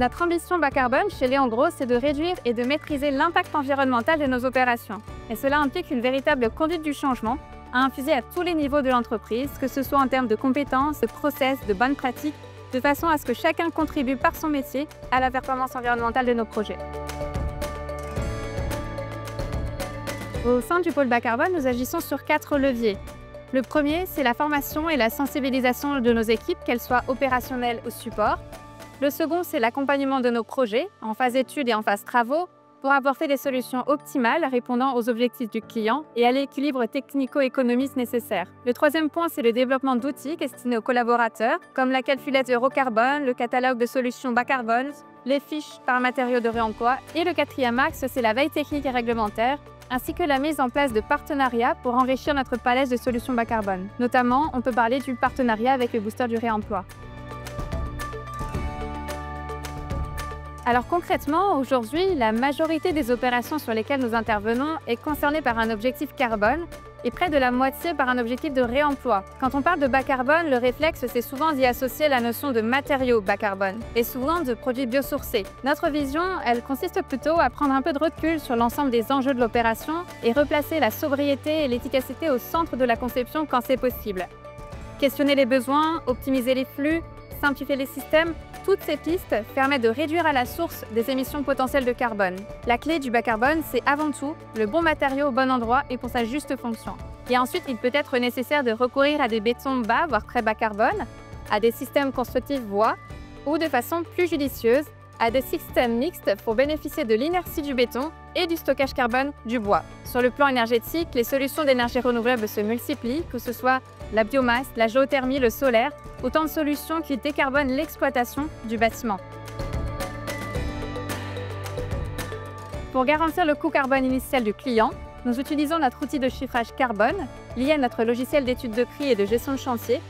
Notre ambition bas carbone chez Léon Gros, c'est de réduire et de maîtriser l'impact environnemental de nos opérations. Et cela implique une véritable conduite du changement à infuser à tous les niveaux de l'entreprise, que ce soit en termes de compétences, de process, de bonnes pratiques, de façon à ce que chacun contribue par son métier à la performance environnementale de nos projets. Au sein du pôle bas carbone, nous agissons sur 4 leviers. Le premier, c'est la formation et la sensibilisation de nos équipes, qu'elles soient opérationnelles ou support. Le second, c'est l'accompagnement de nos projets, en phase études et en phase travaux, pour apporter des solutions optimales répondant aux objectifs du client et à l'équilibre technico-économique nécessaire. Le troisième point, c'est le développement d'outils destinés aux collaborateurs, comme la calculette Eurocarbone, le catalogue de solutions bas carbone, les fiches par matériaux de réemploi. Et le quatrième axe, c'est la veille technique et réglementaire, ainsi que la mise en place de partenariats pour enrichir notre palette de solutions bas carbone. Notamment, on peut parler du partenariat avec le booster du réemploi. Alors concrètement, aujourd'hui, la majorité des opérations sur lesquelles nous intervenons est concernée par un objectif carbone et près de la moitié par un objectif de réemploi. Quand on parle de bas carbone, le réflexe, c'est souvent d'y associer la notion de matériaux bas carbone et souvent de produits biosourcés. Notre vision, elle consiste plutôt à prendre un peu de recul sur l'ensemble des enjeux de l'opération et replacer la sobriété et l'efficacité au centre de la conception quand c'est possible. Questionner les besoins, optimiser les flux, simplifier les systèmes, toutes ces pistes permettent de réduire à la source des émissions potentielles de carbone. La clé du bas carbone, c'est avant tout le bon matériau au bon endroit et pour sa juste fonction. Et ensuite, il peut être nécessaire de recourir à des bétons bas, voire très bas carbone, à des systèmes constructifs voies ou de façon plus judicieuse, à des systèmes mixtes pour bénéficier de l'inertie du béton et du stockage carbone du bois. Sur le plan énergétique, les solutions d'énergie renouvelable se multiplient, que ce soit la biomasse, la géothermie, le solaire, autant de solutions qui décarbonent l'exploitation du bâtiment. Pour garantir le coût carbone initial du client, nous utilisons notre outil de chiffrage carbone lié à notre logiciel d'étude de prix et de gestion de chantier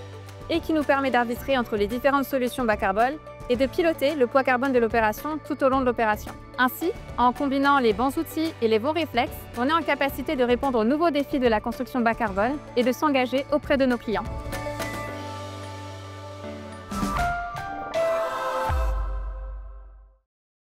et qui nous permet d'arbitrer entre les différentes solutions bas carbone et de piloter le poids carbone de l'opération tout au long de l'opération. Ainsi, en combinant les bons outils et les bons réflexes, on est en capacité de répondre aux nouveaux défis de la construction bas carbone et de s'engager auprès de nos clients.